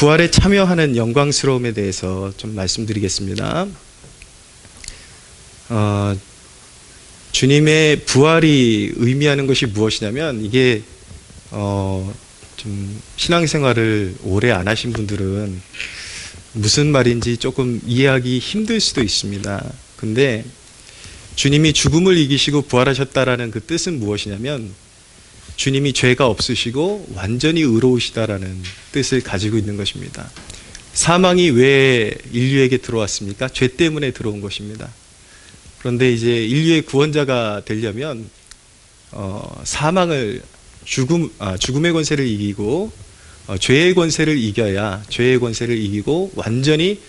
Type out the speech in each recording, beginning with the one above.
부활에 참여하는 영광스러움에 대해서 좀 말씀드리겠습니다. 주님의 부활이 의미하는 것이 무엇이냐면, 이게 좀 신앙생활을 오래 안 하신 분들은 무슨 말인지 조금 이해하기 힘들 수도 있습니다. 근데 주님이 죽음을 이기시고 부활하셨다라는 그 뜻은 무엇이냐면, 주님이 죄가 없으시고 완전히 의로우시다라는 뜻을 가지고 있는 것입니다. 사망이 왜 인류에게 들어왔습니까? 죄 때문에 들어온 것입니다. 그런데 이제 인류의 구원자가 되려면 사망을 죽음의 권세를 이기고 죄의 권세를 이겨야, 죄의 권세를 이기고 완전히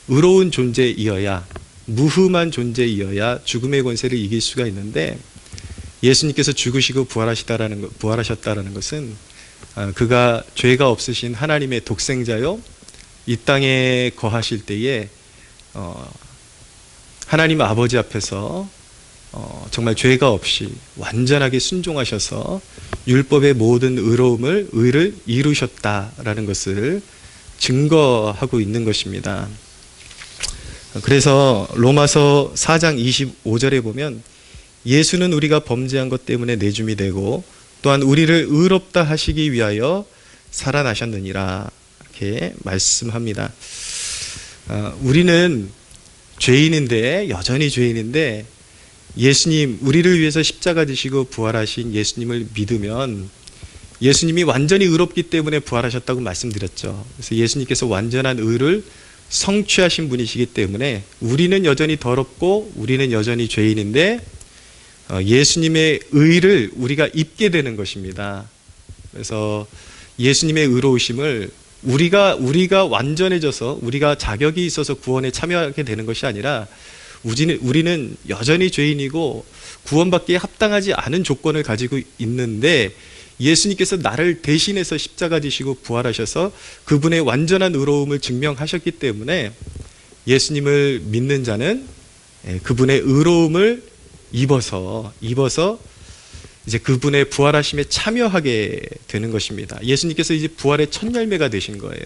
의로운 존재이어야, 무흠한 존재이어야 죽음의 권세를 이길 수가 있는데, 예수님께서 죽으시고 부활하셨다라는 것은 그가 죄가 없으신 하나님의 독생자요, 이 땅에 거하실 때에 하나님 아버지 앞에서 정말 죄가 없이 완전하게 순종하셔서 율법의 모든 의를 이루셨다라는 것을 증거하고 있는 것입니다. 그래서 로마서 4장 25절에 보면, 예수는 우리가 범죄한 것 때문에 내줌이 되고 또한 우리를 의롭다 하시기 위하여 살아나셨느니라, 이렇게 말씀합니다. 우리는 죄인인데, 여전히 죄인인데, 예수님, 우리를 위해서 십자가 지시고 부활하신 예수님을 믿으면, 예수님이 완전히 의롭기 때문에 부활하셨다고 말씀드렸죠. 그래서 예수님께서 완전한 의를 성취하신 분이시기 때문에 우리는 여전히 더럽고 우리는 여전히 죄인인데, 예수님의 의를 우리가 입게 되는 것입니다. 그래서 예수님의 의로우심을 우리가 완전해져서, 우리가 자격이 있어서 구원에 참여하게 되는 것이 아니라, 우리는 여전히 죄인이고 구원받기에 합당하지 않은 조건을 가지고 있는데, 예수님께서 나를 대신해서 십자가 지시고 부활하셔서 그분의 완전한 의로움을 증명하셨기 때문에, 예수님을 믿는 자는 그분의 의로움을 입어서 이제 그분의 부활하심에 참여하게 되는 것입니다. 예수님께서 이제 부활의 첫 열매가 되신 거예요.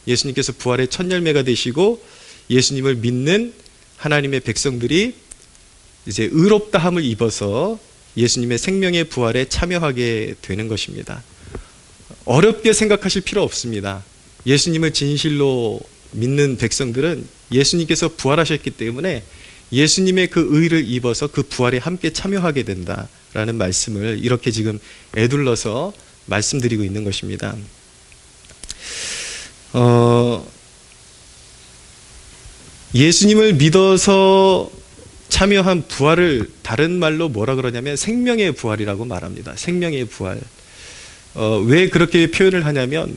예수님께서 부활의 첫 열매가 되시고, 예수님을 믿는 하나님의 백성들이 이제 의롭다함을 입어서 예수님의 생명의 부활에 참여하게 되는 것입니다. 어렵게 생각하실 필요 없습니다. 예수님을 진실로 믿는 백성들은 예수님께서 부활하셨기 때문에 예수님의 그 의를 입어서 그 부활에 함께 참여하게 된다라는 말씀을 이렇게 지금 애둘러서 말씀드리고 있는 것입니다. 예수님을 믿어서 참여한 부활을 다른 말로 뭐라 그러냐면 생명의 부활이라고 말합니다. 생명의 부활. 왜 그렇게 표현을 하냐면,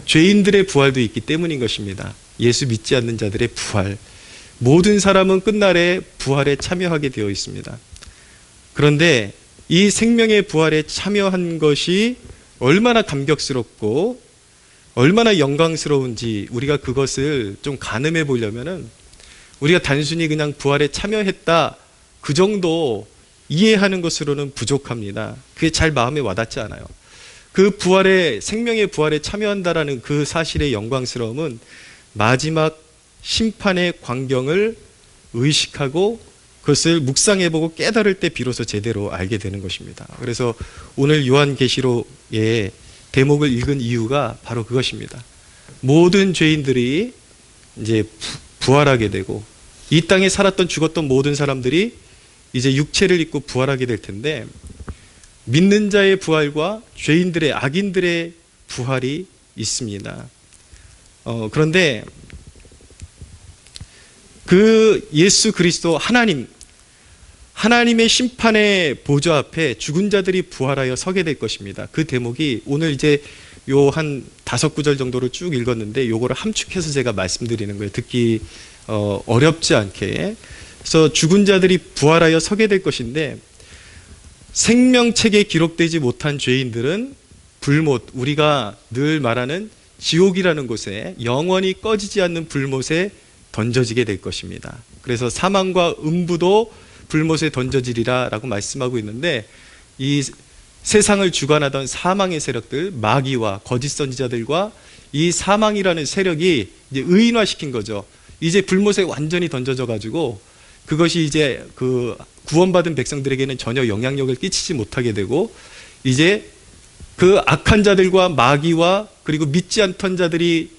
죄인들의 부활도 있기 때문인 것입니다. 예수 믿지 않는 자들의 부활. 모든 사람은 끝날에 부활에 참여하게 되어 있습니다. 그런데 이 생명의 부활에 참여한 것이 얼마나 감격스럽고 얼마나 영광스러운지, 우리가 그것을 좀 가늠해 보려면은, 우리가 단순히 그냥 부활에 참여했다, 그 정도 이해하는 것으로는 부족합니다. 그게 잘 마음에 와닿지 않아요. 그 부활에, 생명의 부활에 참여한다라는 그 사실의 영광스러움은 마지막 심판의 광경을 의식하고 그것을 묵상해보고 깨달을 때 비로소 제대로 알게 되는 것입니다. 그래서 오늘 요한계시록의 대목을 읽은 이유가 바로 그것입니다. 모든 죄인들이 이제 부활하게 되고, 이 땅에 살았던 죽었던 모든 사람들이 이제 육체를 입고 부활하게 될 텐데, 믿는 자의 부활과 죄인들의, 악인들의 부활이 있습니다. 그런데 그 예수 그리스도 하나님의 심판의 보좌 앞에 죽은 자들이 부활하여 서게 될 것입니다. 그 대목이 오늘 이제 요 한 5구절 정도를 쭉 읽었는데, 요거를 함축해서 제가 말씀드리는 거예요. 듣기 어렵지 않게. 그래서 죽은 자들이 부활하여 서게 될 것인데, 생명책에 기록되지 못한 죄인들은 불못, 우리가 늘 말하는 지옥이라는 곳에, 영원히 꺼지지 않는 불못에 던져지게 될 것입니다. 그래서 사망과 음부도 불못에 던져지리라 라고 말씀하고 있는데, 이 세상을 주관하던 사망의 세력들, 마귀와 거짓 선지자들과 이 사망이라는 세력이 이제 의인화시킨 거죠. 이제 불못에 완전히 던져져 가지고 그것이 이제 그 구원받은 백성들에게는 전혀 영향력을 끼치지 못하게 되고, 이제 그 악한 자들과 마귀와 그리고 믿지 않던 자들이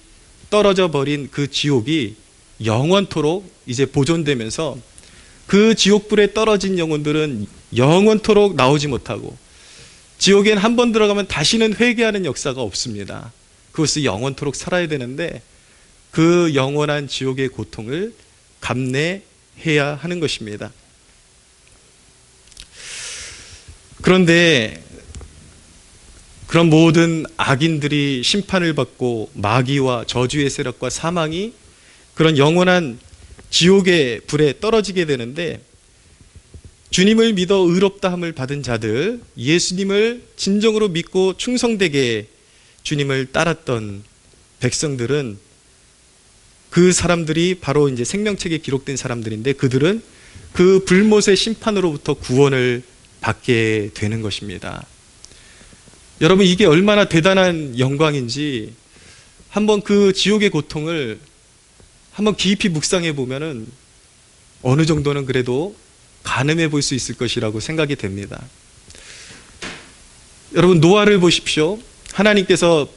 떨어져 버린 그 지옥이 영원토록 이제 보존되면서, 그 지옥불에 떨어진 영혼들은 영원토록 나오지 못하고, 지옥엔 한 번 들어가면 다시는 회개하는 역사가 없습니다. 그것을 영원토록 살아야 되는데, 그 영원한 지옥의 고통을 감내해야 하는 것입니다. 그런데 그런 모든 악인들이 심판을 받고 마귀와 저주의 세력과 사망이 그런 영원한 지옥의 불에 떨어지게 되는데, 주님을 믿어 의롭다함을 받은 자들, 예수님을 진정으로 믿고 충성되게 주님을 따랐던 백성들은, 그 사람들이 바로 이제 생명책에 기록된 사람들인데, 그들은 그 불못의 심판으로부터 구원을 받게 되는 것입니다. 여러분, 이게 얼마나 대단한 영광인지 한번 그 지옥의 고통을 한번 깊이 묵상해 보면은 어느 정도는 그래도 가늠해 볼 수 있을 것이라고 생각이 됩니다. 여러분, 노아를 보십시오. 하나님께서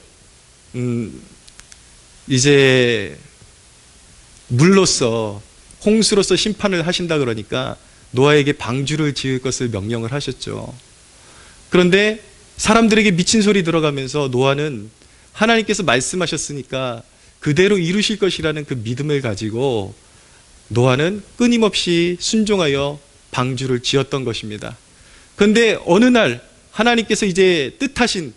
이제 물로써, 홍수로서 심판을 하신다 그러니까 노아에게 방주를 지을 것을 명령을 하셨죠. 그런데 사람들에게 미친 소리 들어가면서 노아는 하나님께서 말씀하셨으니까 그대로 이루실 것이라는 그 믿음을 가지고 노아는 끊임없이 순종하여 방주를 지었던 것입니다. 그런데 어느 날 하나님께서 이제 뜻하신,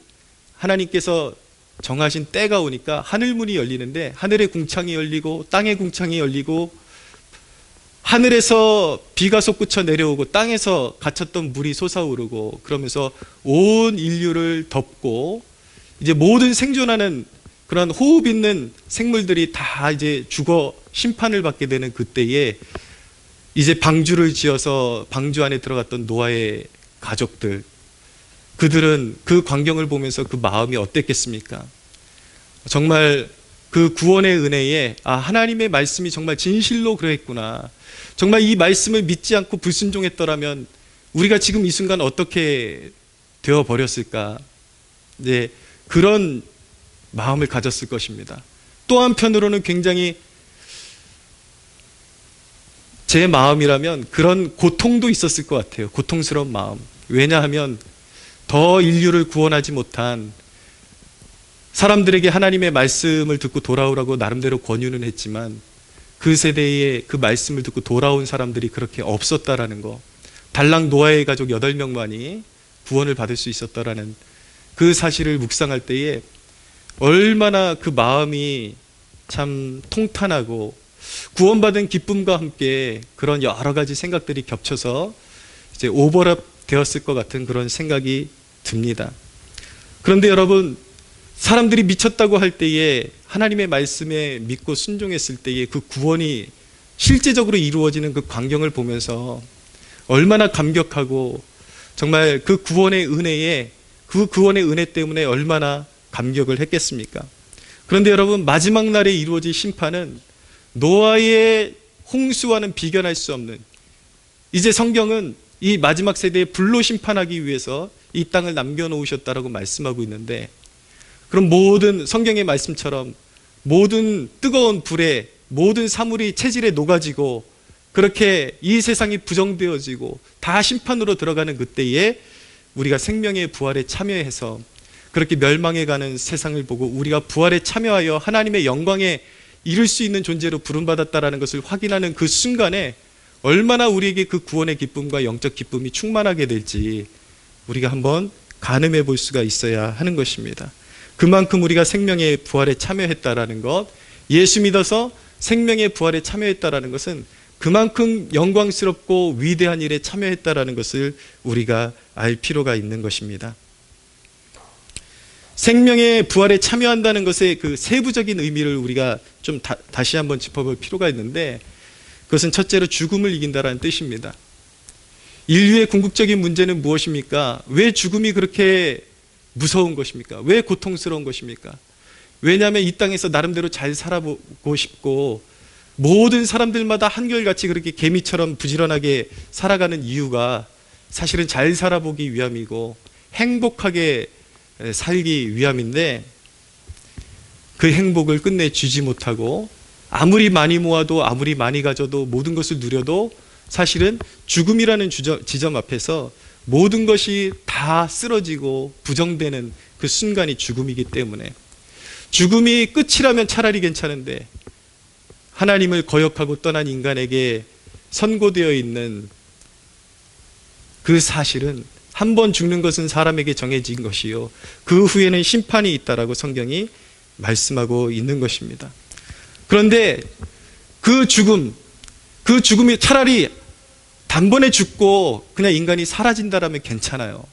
하나님께서 정하신 때가 오니까 하늘문이 열리는데, 하늘의 궁창이 열리고 땅의 궁창이 열리고, 하늘에서 비가 솟구쳐 내려오고 땅에서 갇혔던 물이 솟아오르고, 그러면서 온 인류를 덮고 이제 모든 생존하는 그런 호흡 있는 생물들이 다 이제 죽어 심판을 받게 되는 그때에 이제 방주를 지어서 방주 안에 들어갔던 노아의 가족들, 그들은 그 광경을 보면서 그 마음이 어땠겠습니까? 정말 그 구원의 은혜에, 아, 하나님의 말씀이 정말 진실로 그랬구나, 정말 이 말씀을 믿지 않고 불순종했더라면 우리가 지금 이 순간 어떻게 되어 버렸을까, 이제 그런 마음을 가졌을 것입니다. 또 한편으로는 굉장히 제 마음이라면 그런 고통도 있었을 것 같아요. 고통스러운 마음. 왜냐하면 더 인류를 구원하지 못한 사람들에게 하나님의 말씀을 듣고 돌아오라고 나름대로 권유는 했지만, 그 세대에 그 말씀을 듣고 돌아온 사람들이 그렇게 없었다라는 거, 달랑 노아의 가족 8명만이 구원을 받을 수 있었다라는 그 사실을 묵상할 때에 얼마나 그 마음이 참 통탄하고, 구원받은 기쁨과 함께 그런 여러 가지 생각들이 겹쳐서 이제 오버랩 되었을 것 같은 그런 생각이 듭니다. 그런데 여러분, 사람들이 미쳤다고 할 때에 하나님의 말씀에 믿고 순종했을 때에 그 구원이 실제적으로 이루어지는 그 광경을 보면서 얼마나 감격하고, 정말 그 구원의 은혜에, 그 구원의 은혜 때문에 얼마나 감격을 했겠습니까? 그런데 여러분, 마지막 날에 이루어질 심판은 노아의 홍수와는 비견할 수 없는, 이제 성경은 이 마지막 세대에 불로 심판하기 위해서 이 땅을 남겨놓으셨다라고 말씀하고 있는데, 그럼 모든 성경의 말씀처럼 모든 뜨거운 불에 모든 사물이 체질에 녹아지고 그렇게 이 세상이 부정되어지고 다 심판으로 들어가는 그때에 우리가 생명의 부활에 참여해서 그렇게 멸망해가는 세상을 보고 우리가 부활에 참여하여 하나님의 영광에 이룰 수 있는 존재로 부름받았다라는 것을 확인하는 그 순간에 얼마나 우리에게 그 구원의 기쁨과 영적 기쁨이 충만하게 될지 우리가 한번 가늠해 볼 수가 있어야 하는 것입니다. 그만큼 우리가 생명의 부활에 참여했다라는 것, 예수 믿어서 생명의 부활에 참여했다라는 것은 그만큼 영광스럽고 위대한 일에 참여했다라는 것을 우리가 알 필요가 있는 것입니다. 생명의 부활에 참여한다는 것의 그 세부적인 의미를 우리가 좀 다시 한번 짚어볼 필요가 있는데, 그것은 첫째로 죽음을 이긴다라는 뜻입니다. 인류의 궁극적인 문제는 무엇입니까? 왜 죽음이 그렇게 무서운 것입니까? 왜 고통스러운 것입니까? 왜냐하면 이 땅에서 나름대로 잘 살아보고 싶고 모든 사람들마다 한결같이 그렇게 개미처럼 부지런하게 살아가는 이유가 사실은 잘 살아보기 위함이고 행복하게 살기 위함인데, 그 행복을 끝내 주지 못하고 아무리 많이 모아도 아무리 많이 가져도 모든 것을 누려도 사실은 죽음이라는 지점 앞에서 모든 것이 다 쓰러지고 부정되는 그 순간이 죽음이기 때문에, 죽음이 끝이라면 차라리 괜찮은데 하나님을 거역하고 떠난 인간에게 선고되어 있는 그 사실은 한 번 죽는 것은 사람에게 정해진 것이요 그 후에는 심판이 있다라고 성경이 말씀하고 있는 것입니다. 그런데 그 죽음이 차라리 단번에 죽고 그냥 인간이 사라진다라면 괜찮아요.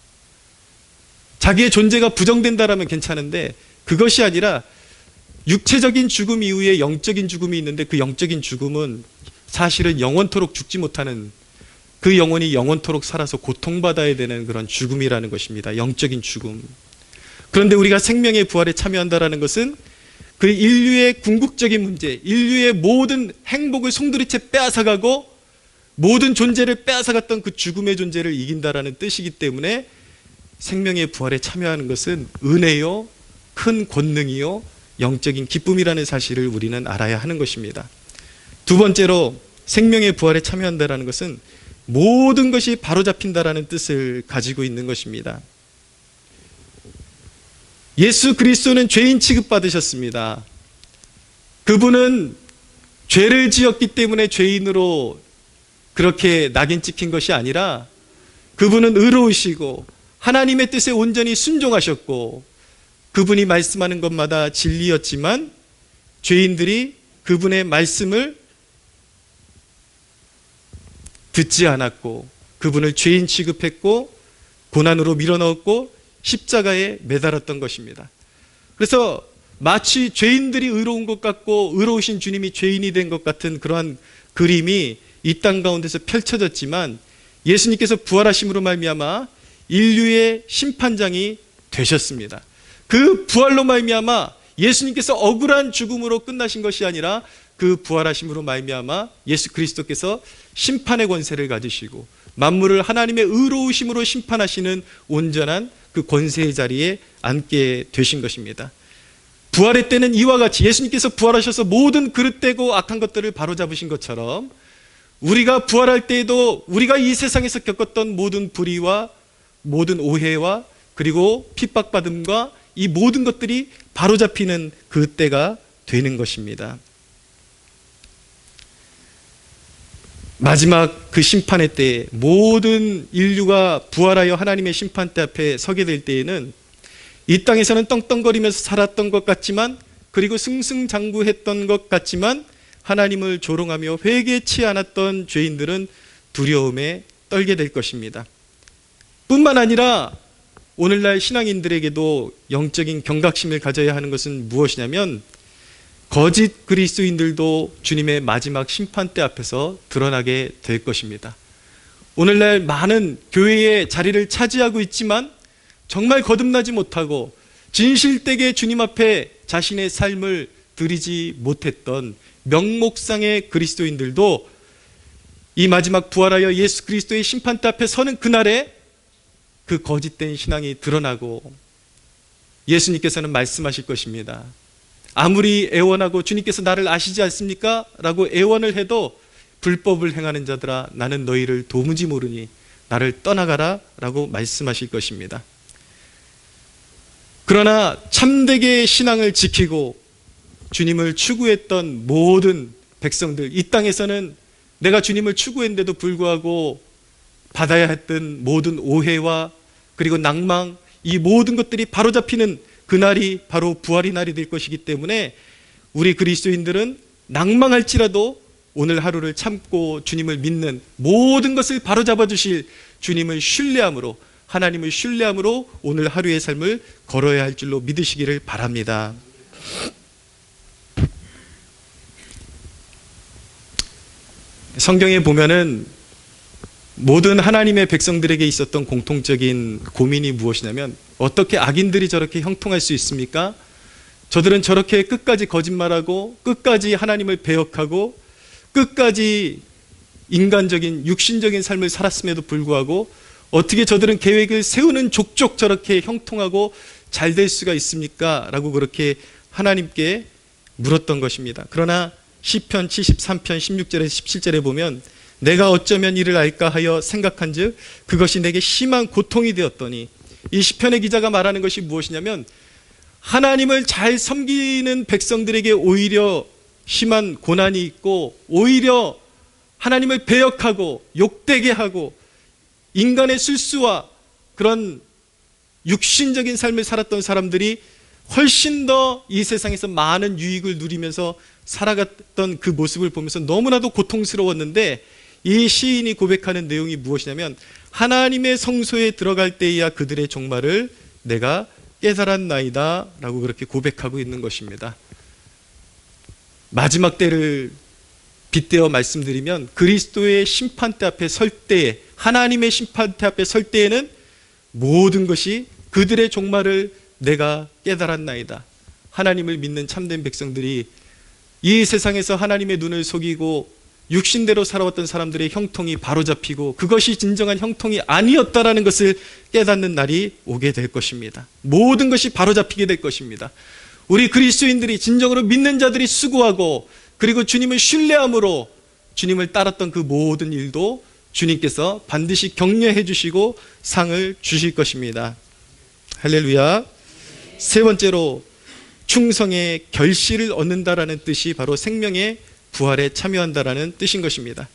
자기의 존재가 부정된다라면 괜찮은데, 그것이 아니라 육체적인 죽음 이후에 영적인 죽음이 있는데, 그 영적인 죽음은 사실은 영원토록 죽지 못하는, 그 영혼이 영원토록 살아서 고통받아야 되는 그런 죽음이라는 것입니다. 영적인 죽음. 그런데 우리가 생명의 부활에 참여한다라는 것은 그 인류의 궁극적인 문제, 인류의 모든 행복을 송두리째 빼앗아가고 모든 존재를 빼앗아갔던 그 죽음의 존재를 이긴다라는 뜻이기 때문에 생명의 부활에 참여하는 것은 은혜요, 큰 권능이요, 영적인 기쁨이라는 사실을 우리는 알아야 하는 것입니다. 두 번째로, 생명의 부활에 참여한다라는 것은 모든 것이 바로잡힌다라는 뜻을 가지고 있는 것입니다. 예수 그리스도는 죄인 취급받으셨습니다. 그분은 죄를 지었기 때문에 죄인으로 그렇게 낙인 찍힌 것이 아니라, 그분은 의로우시고 하나님의 뜻에 온전히 순종하셨고 그분이 말씀하는 것마다 진리였지만 죄인들이 그분의 말씀을 듣지 않았고 그분을 죄인 취급했고 고난으로 밀어넣었고 십자가에 매달았던 것입니다. 그래서 마치 죄인들이 의로운 것 같고 의로우신 주님이 죄인이 된 것 같은 그러한 그림이 이 땅 가운데서 펼쳐졌지만, 예수님께서 부활하심으로 말미암아 인류의 심판장이 되셨습니다. 그 부활로 말미암아 예수님께서 억울한 죽음으로 끝나신 것이 아니라 그 부활하심으로 말미암아 예수 그리스도께서 심판의 권세를 가지시고 만물을 하나님의 의로우심으로 심판하시는 온전한 그 권세의 자리에 앉게 되신 것입니다. 부활의 때는 이와 같이 예수님께서 부활하셔서 모든 그릇되고 악한 것들을 바로잡으신 것처럼, 우리가 부활할 때에도 우리가 이 세상에서 겪었던 모든 불의와 모든 오해와 그리고 핍박받음과 이 모든 것들이 바로잡히는 그 때가 되는 것입니다. 마지막 그 심판의 때에 모든 인류가 부활하여 하나님의 심판대 앞에 서게 될 때에는 이 땅에서는 떵떵거리면서 살았던 것 같지만, 그리고 승승장구했던 것 같지만 하나님을 조롱하며 회개치 않았던 죄인들은 두려움에 떨게 될 것입니다. 뿐만 아니라 오늘날 신앙인들에게도 영적인 경각심을 가져야 하는 것은 무엇이냐면, 거짓 그리스도인들도 주님의 마지막 심판대 앞에서 드러나게 될 것입니다. 오늘날 많은 교회의 자리를 차지하고 있지만 정말 거듭나지 못하고 진실되게 주님 앞에 자신의 삶을 드리지 못했던 명목상의 그리스도인들도 이 마지막 부활하여 예수 그리스도의 심판대 앞에 서는 그날에 그 거짓된 신앙이 드러나고 예수님께서는 말씀하실 것입니다. 아무리 애원하고 주님께서 나를 아시지 않습니까? 라고 애원을 해도 불법을 행하는 자들아 나는 너희를 도무지 모르니 나를 떠나가라 라고 말씀하실 것입니다. 그러나 참되게 신앙을 지키고 주님을 추구했던 모든 백성들, 이 땅에서는 내가 주님을 추구했는데도 불구하고 받아야 했던 모든 오해와 그리고 낭망, 이 모든 것들이 바로잡히는 그날이 바로 부활의 날이 될 것이기 때문에 우리 그리스도인들은 낭망할지라도 오늘 하루를 참고 주님을 믿는, 모든 것을 바로잡아 주실 주님을 신뢰함으로, 하나님을 신뢰함으로 오늘 하루의 삶을 걸어야 할 줄로 믿으시기를 바랍니다. 성경에 보면은 모든 하나님의 백성들에게 있었던 공통적인 고민이 무엇이냐면, 어떻게 악인들이 저렇게 형통할 수 있습니까? 저들은 저렇게 끝까지 거짓말하고 끝까지 하나님을 배역하고 끝까지 인간적인 육신적인 삶을 살았음에도 불구하고 어떻게 저들은 계획을 세우는 족족 저렇게 형통하고 잘 될 수가 있습니까? 라고 그렇게 하나님께 물었던 것입니다. 그러나 시편 73편 16절에서 17절에 보면 내가 어쩌면 이를 알까 하여 생각한즉 그것이 내게 심한 고통이 되었더니, 이 시편의 기자가 말하는 것이 무엇이냐면 하나님을 잘 섬기는 백성들에게 오히려 심한 고난이 있고 오히려 하나님을 배역하고 욕되게 하고 인간의 실수와 그런 육신적인 삶을 살았던 사람들이 훨씬 더 이 세상에서 많은 유익을 누리면서 살아갔던 그 모습을 보면서 너무나도 고통스러웠는데, 이 시인이 고백하는 내용이 무엇이냐면 하나님의 성소에 들어갈 때에야 그들의 종말을 내가 깨달았나이다 라고 그렇게 고백하고 있는 것입니다. 마지막 때를 빗대어 말씀드리면 그리스도의 심판대 앞에 설 때에, 하나님의 심판대 앞에 설 때에는 모든 것이 그들의 종말을 내가 깨달았나이다. 하나님을 믿는 참된 백성들이 이 세상에서 하나님의 눈을 속이고 육신대로 살아왔던 사람들의 형통이 바로잡히고 그것이 진정한 형통이 아니었다라는 것을 깨닫는 날이 오게 될 것입니다. 모든 것이 바로잡히게 될 것입니다. 우리 그리스도인들이 진정으로 믿는 자들이 수고하고 그리고 주님을 신뢰함으로 주님을 따랐던 그 모든 일도 주님께서 반드시 격려해 주시고 상을 주실 것입니다. 할렐루야. 세 번째로 충성의 결실을 얻는다라는 뜻이 바로 생명의 부활에 참여한다라는 뜻인 것입니다.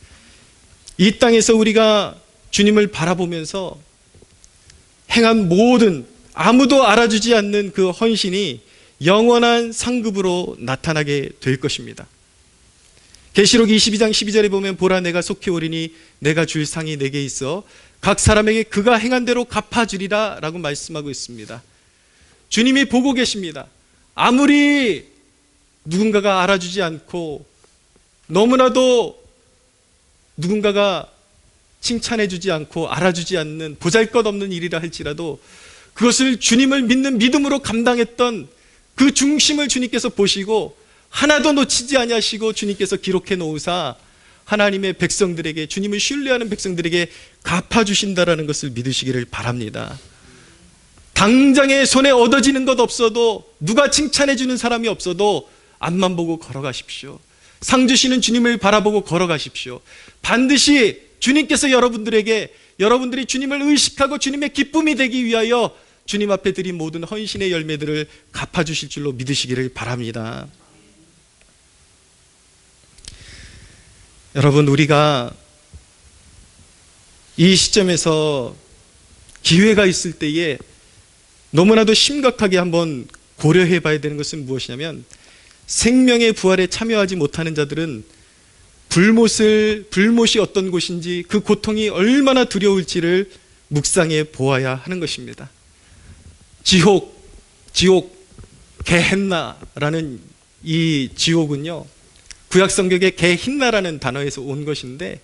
이 땅에서 우리가 주님을 바라보면서 행한 모든, 아무도 알아주지 않는 그 헌신이 영원한 상급으로 나타나게 될 것입니다. 계시록 22장 12절에 보면 보라 내가 속히 오리니 내가 줄 상이 내게 있어 각 사람에게 그가 행한 대로 갚아주리라 라고 말씀하고 있습니다. 주님이 보고 계십니다. 아무리 누군가가 알아주지 않고 너무나도 누군가가 칭찬해주지 않고 알아주지 않는 보잘것없는 일이라 할지라도 그것을 주님을 믿는 믿음으로 감당했던 그 중심을 주님께서 보시고 하나도 놓치지 아니하시고 주님께서 기록해 놓으사 하나님의 백성들에게, 주님을 신뢰하는 백성들에게 갚아주신다라는 것을 믿으시기를 바랍니다. 당장에 손에 얻어지는 것 없어도, 누가 칭찬해 주는 사람이 없어도 앞만 보고 걸어가십시오. 상 주시는 주님을 바라보고 걸어가십시오. 반드시 주님께서 여러분들에게, 여러분들이 주님을 의식하고 주님의 기쁨이 되기 위하여 주님 앞에 드린 모든 헌신의 열매들을 갚아주실 줄로 믿으시기를 바랍니다. 여러분, 우리가 이 시점에서 기회가 있을 때에 너무나도 심각하게 한번 고려해 봐야 되는 것은 무엇이냐면, 생명의 부활에 참여하지 못하는 자들은 불못이 어떤 곳인지, 그 고통이 얼마나 두려울지를 묵상해 보아야 하는 것입니다. 지옥 게헨나라는 이 지옥은요, 구약 성경의 게힌나라는 단어에서 온 것인데,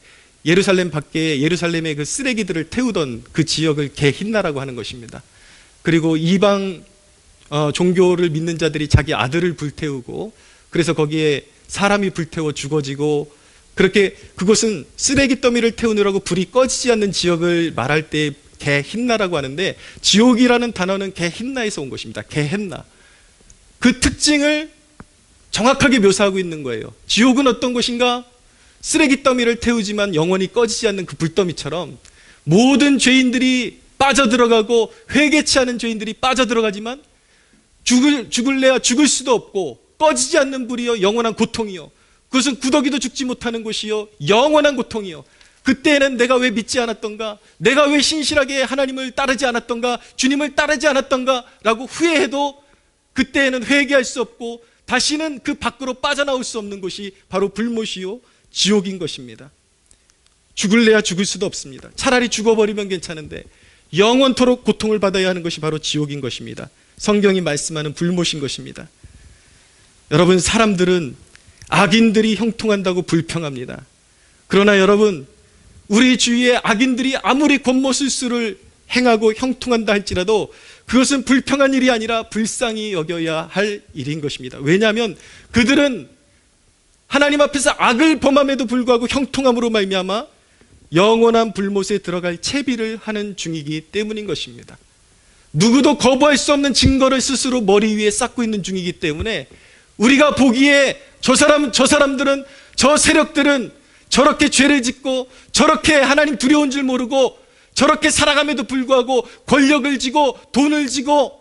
예루살렘 밖에 예루살렘의 그 쓰레기들을 태우던 그 지역을 게힌나라고 하는 것입니다. 그리고 이방 종교를 믿는 자들이 자기 아들을 불태우고, 그래서 거기에 사람이 불태워 죽어지고, 그렇게 그곳은 쓰레기 더미를 태우느라고 불이 꺼지지 않는 지역을 말할 때 게힌나라고 하는데, 지옥이라는 단어는 게힌나에서 온 것입니다. 게헨나. 그 특징을 정확하게 묘사하고 있는 거예요. 지옥은 어떤 곳인가? 쓰레기 더미를 태우지만 영원히 꺼지지 않는 그 불더미처럼 모든 죄인들이 빠져들어가고 회개치 않은 죄인들이 빠져들어가지만 죽을래야 죽을 수도 없고 꺼지지 않는 불이요, 영원한 고통이요, 그것은 구더기도 죽지 못하는 곳이요, 영원한 고통이요. 그때는 내가 왜 믿지 않았던가, 내가 왜 신실하게 하나님을 따르지 않았던가, 주님을 따르지 않았던가 라고 후회해도 그때에는 회개할 수 없고 다시는 그 밖으로 빠져나올 수 없는 곳이 바로 불못이요, 지옥인 것입니다. 죽을래야 죽을 수도 없습니다. 차라리 죽어버리면 괜찮은데 영원토록 고통을 받아야 하는 것이 바로 지옥인 것입니다. 성경이 말씀하는 불못인 것입니다. 여러분, 사람들은 악인들이 형통한다고 불평합니다. 그러나 여러분, 우리 주위에 악인들이 아무리 권모술수를 행하고 형통한다 할지라도 그것은 불평한 일이 아니라 불쌍히 여겨야 할 일인 것입니다. 왜냐하면 그들은 하나님 앞에서 악을 범함에도 불구하고 형통함으로 말미암아 영원한 불못에 들어갈 채비를 하는 중이기 때문인 것입니다. 누구도 거부할 수 없는 증거를 스스로 머리 위에 쌓고 있는 중이기 때문에 우리가 보기에 저 사람들은, 저 세력들은 저렇게 죄를 짓고 저렇게 하나님 두려운 줄 모르고 저렇게 살아감에도 불구하고 권력을 지고 돈을 지고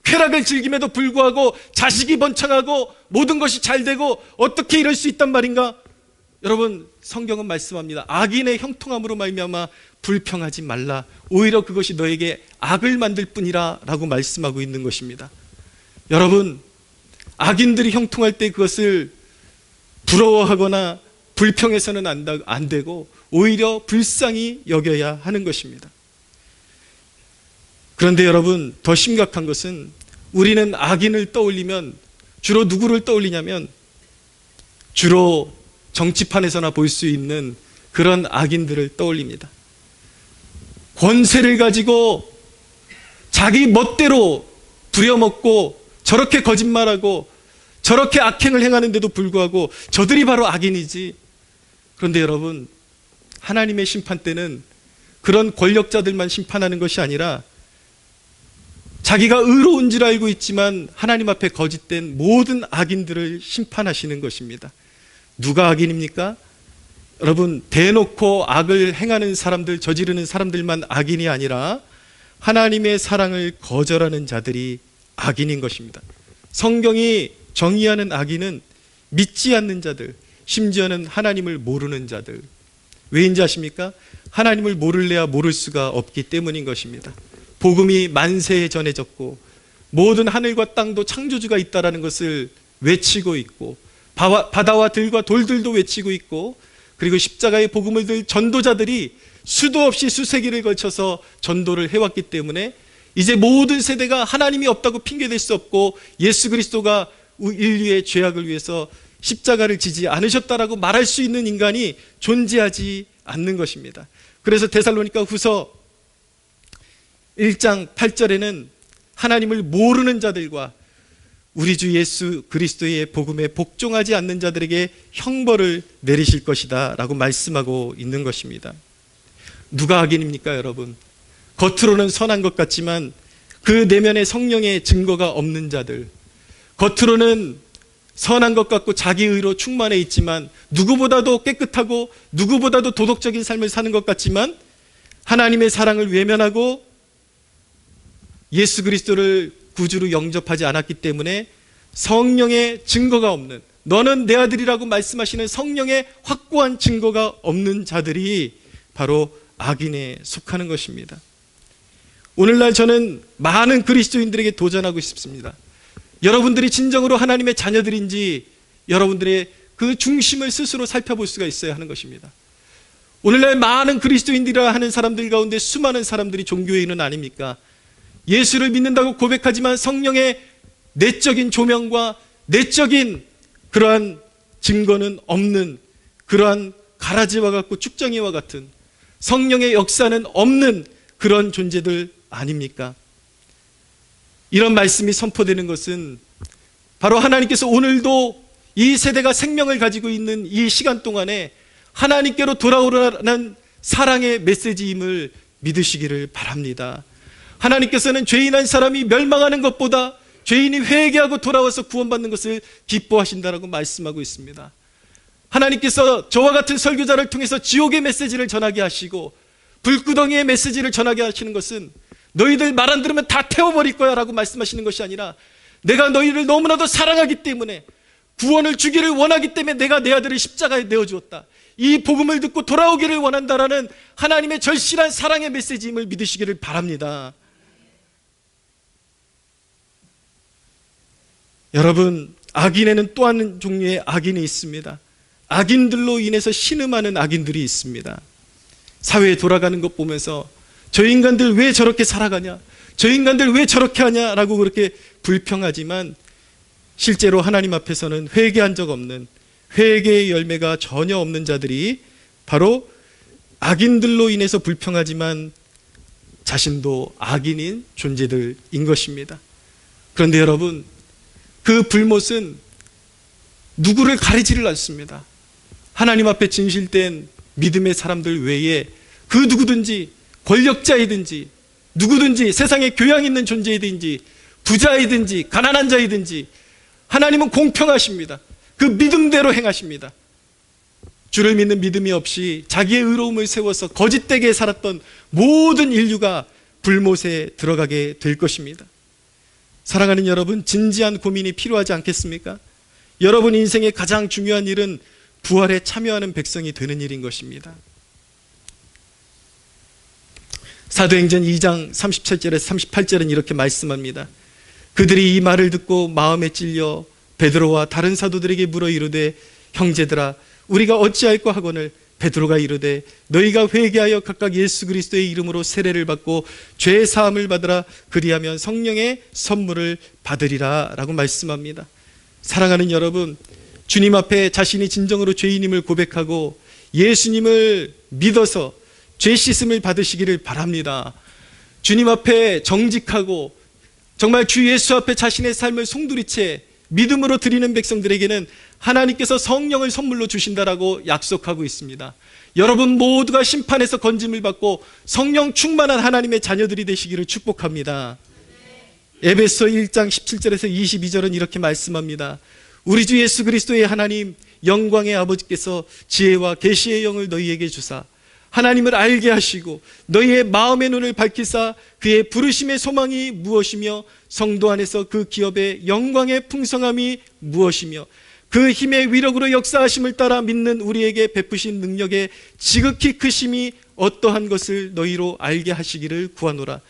쾌락을 즐김에도 불구하고 자식이 번창하고 모든 것이 잘 되고 어떻게 이럴 수 있단 말인가? 여러분, 성경은 말씀합니다. 악인의 형통함으로 말미암아 불평하지 말라. 오히려 그것이 너에게 악을 만들 뿐이라 라고 말씀하고 있는 것입니다. 여러분, 악인들이 형통할 때 그것을 부러워하거나 불평해서는 안 되고 오히려 불쌍히 여겨야 하는 것입니다. 그런데 여러분, 더 심각한 것은 우리는 악인을 떠올리면 주로 누구를 떠올리냐면 주로 정치판에서나 볼 수 있는 그런 악인들을 떠올립니다. 권세를 가지고 자기 멋대로 부려먹고 저렇게 거짓말하고 저렇게 악행을 행하는데도 불구하고 저들이 바로 악인이지. 그런데 여러분, 하나님의 심판 때는 그런 권력자들만 심판하는 것이 아니라 자기가 의로운 줄 알고 있지만 하나님 앞에 거짓된 모든 악인들을 심판하시는 것입니다. 누가 악인입니까? 여러분, 대놓고 악을 행하는 사람들, 저지르는 사람들만 악인이 아니라 하나님의 사랑을 거절하는 자들이 악인인 것입니다. 성경이 정의하는 악인은 믿지 않는 자들, 심지어는 하나님을 모르는 자들. 왜인지 아십니까? 하나님을 모를래야 모를 수가 없기 때문인 것입니다. 복음이 만세에 전해졌고 모든 하늘과 땅도 창조주가 있다라는 것을 외치고 있고 바다와 들과 돌들도 외치고 있고 그리고 십자가의 복음을 들 전도자들이 수도 없이 수세기를 걸쳐서 전도를 해왔기 때문에 이제 모든 세대가 하나님이 없다고 핑계댈 수 없고 예수 그리스도가 인류의 죄악을 위해서 십자가를 지지 않으셨다라고 말할 수 있는 인간이 존재하지 않는 것입니다. 그래서 데살로니가 후서 1장 8절에는 하나님을 모르는 자들과 우리 주 예수 그리스도의 복음에 복종하지 않는 자들에게 형벌을 내리실 것이다 라고 말씀하고 있는 것입니다. 누가 악인입니까, 여러분? 겉으로는 선한 것 같지만 그 내면에 성령의 증거가 없는 자들, 겉으로는 선한 것 같고 자기 의로 충만해 있지만 누구보다도 깨끗하고 누구보다도 도덕적인 삶을 사는 것 같지만 하나님의 사랑을 외면하고 예수 그리스도를 구주로 영접하지 않았기 때문에 성령의 증거가 없는, 너는 내 아들이라고 말씀하시는 성령의 확고한 증거가 없는 자들이 바로 악인에 속하는 것입니다. 오늘날 저는 많은 그리스도인들에게 도전하고 싶습니다. 여러분들이 진정으로 하나님의 자녀들인지 여러분들의 그 중심을 스스로 살펴볼 수가 있어야 하는 것입니다. 오늘날 많은 그리스도인들이라 하는 사람들 가운데 수많은 사람들이 종교인은 아닙니까? 예수를 믿는다고 고백하지만 성령의 내적인 조명과 내적인 그러한 증거는 없는, 그러한 가라지와 같고 쭉정이와 같은 성령의 역사는 없는 그런 존재들 아닙니까? 이런 말씀이 선포되는 것은 바로 하나님께서 오늘도 이 세대가 생명을 가지고 있는 이 시간 동안에 하나님께로 돌아오라는 사랑의 메시지임을 믿으시기를 바랍니다. 하나님께서는 죄인 한 사람이 멸망하는 것보다 죄인이 회개하고 돌아와서 구원받는 것을 기뻐하신다라고 말씀하고 있습니다. 하나님께서 저와 같은 설교자를 통해서 지옥의 메시지를 전하게 하시고 불구덩이의 메시지를 전하게 하시는 것은 너희들 말 안 들으면 다 태워버릴 거야 라고 말씀하시는 것이 아니라 내가 너희를 너무나도 사랑하기 때문에 구원을 주기를 원하기 때문에 내가 내 아들을 십자가에 내어주었다. 이 복음을 듣고 돌아오기를 원한다라는 하나님의 절실한 사랑의 메시지임을 믿으시기를 바랍니다. 여러분, 악인에는 또 한 종류의 악인이 있습니다. 악인들로 인해서 신음하는 악인들이 있습니다. 사회에 돌아가는 것 보면서 저 인간들 왜 저렇게 살아가냐, 저 인간들 왜 저렇게 하냐라고 그렇게 불평하지만 실제로 하나님 앞에서는 회개한 적 없는, 회개의 열매가 전혀 없는 자들이 바로 악인들로 인해서 불평하지만 자신도 악인인 존재들인 것입니다. 그런데 여러분, 그 불못은 누구를 가리지를 않습니다. 하나님 앞에 진실된 믿음의 사람들 외에 그 누구든지, 권력자이든지 누구든지, 세상에 교양 있는 존재이든지 부자이든지 가난한 자이든지 하나님은 공평하십니다. 그 믿음대로 행하십니다. 주를 믿는 믿음이 없이 자기의 의로움을 세워서 거짓되게 살았던 모든 인류가 불못에 들어가게 될 것입니다. 사랑하는 여러분, 진지한 고민이 필요하지 않겠습니까? 여러분 인생의 가장 중요한 일은 부활에 참여하는 백성이 되는 일인 것입니다. 사도행전 2장 37절에서 38절은 이렇게 말씀합니다. 그들이 이 말을 듣고 마음에 찔려 베드로와 다른 사도들에게 물어 이르되, 형제들아, 우리가 어찌할까 하거늘 베드로가 이르되, 너희가 회개하여 각각 예수 그리스도의 이름으로 세례를 받고 죄 사함을 받으라. 그리하면 성령의 선물을 받으리라 라고 말씀합니다. 사랑하는 여러분, 주님 앞에 자신이 진정으로 죄인임을 고백하고 예수님을 믿어서 죄 씻음을 받으시기를 바랍니다. 주님 앞에 정직하고 정말 주 예수 앞에 자신의 삶을 송두리째 믿음으로 드리는 백성들에게는 하나님께서 성령을 선물로 주신다라고 약속하고 있습니다. 여러분 모두가 심판에서 건짐을 받고 성령 충만한 하나님의 자녀들이 되시기를 축복합니다. 에베소 1장 17절에서 22절은 이렇게 말씀합니다. 우리 주 예수 그리스도의 하나님 영광의 아버지께서 지혜와 계시의 영을 너희에게 주사 하나님을 알게 하시고 너희의 마음의 눈을 밝히사 그의 부르심의 소망이 무엇이며 성도 안에서 그 기업의 영광의 풍성함이 무엇이며 그 힘의 위력으로 역사하심을 따라 믿는 우리에게 베푸신 능력의 지극히 크심이 어떠한 것을 너희로 알게 하시기를 구하노라.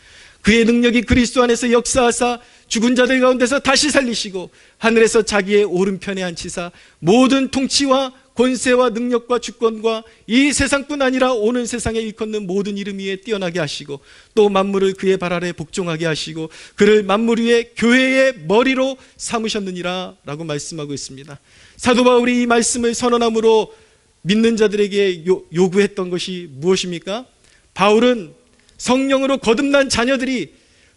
그의 능력이 그리스도 안에서 역사하사 죽은 자들 가운데서 다시 살리시고 하늘에서 자기의 오른편에 앉히사 모든 통치와 권세와 능력과 주권과 이 세상뿐 아니라 오는 세상에 일컫는 모든 이름 위에 뛰어나게 하시고 또 만물을 그의 발 아래 복종하게 하시고 그를 만물 위에 교회의 머리로 삼으셨느니라 라고 말씀하고 있습니다. 사도 바울이 이 말씀을 선언함으로 믿는 자들에게 요구했던 것이 무엇입니까? 바울은 성령으로 거듭난 자녀들이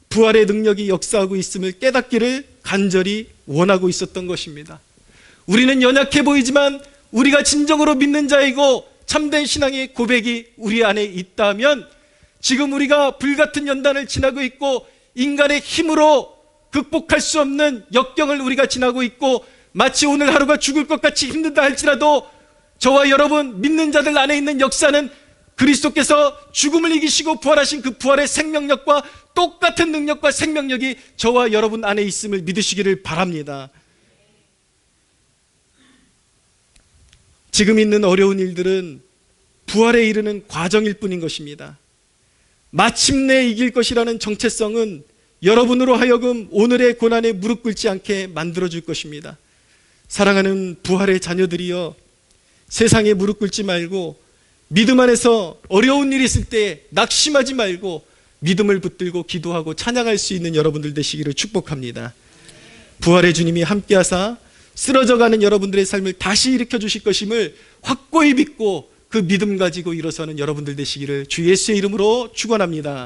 부활의 능력이 역사하고 있음을 깨닫기를 간절히 원하고 있었던 것입니다. 우리는 연약해 보이지만 우리가 진정으로 믿는 자이고 참된 신앙의 고백이 우리 안에 있다면 지금 우리가 불같은 연단을 지나고 있고 인간의 힘으로 극복할 수 없는 역경을 우리가 지나고 있고 마치 오늘 하루가 죽을 것 같이 힘든다 할지라도 저와 여러분 믿는 자들 안에 있는 역사는 그리스도께서 죽음을 이기시고 부활하신 그 부활의 생명력과 똑같은 능력과 생명력이 저와 여러분 안에 있음을 믿으시기를 바랍니다. 지금 있는 어려운 일들은 부활에 이르는 과정일 뿐인 것입니다. 마침내 이길 것이라는 정체성은 여러분으로 하여금 오늘의 고난에 무릎 꿇지 않게 만들어줄 것입니다. 사랑하는 부활의 자녀들이여, 세상에 무릎 꿇지 말고 믿음 안에서 어려운 일이 있을 때 낙심하지 말고 믿음을 붙들고 기도하고 찬양할 수 있는 여러분들 되시기를 축복합니다. 부활의 주님이 함께하사 쓰러져가는 여러분들의 삶을 다시 일으켜 주실 것임을 확고히 믿고 그 믿음 가지고 일어서는 여러분들 되시기를 주 예수의 이름으로 축원합니다.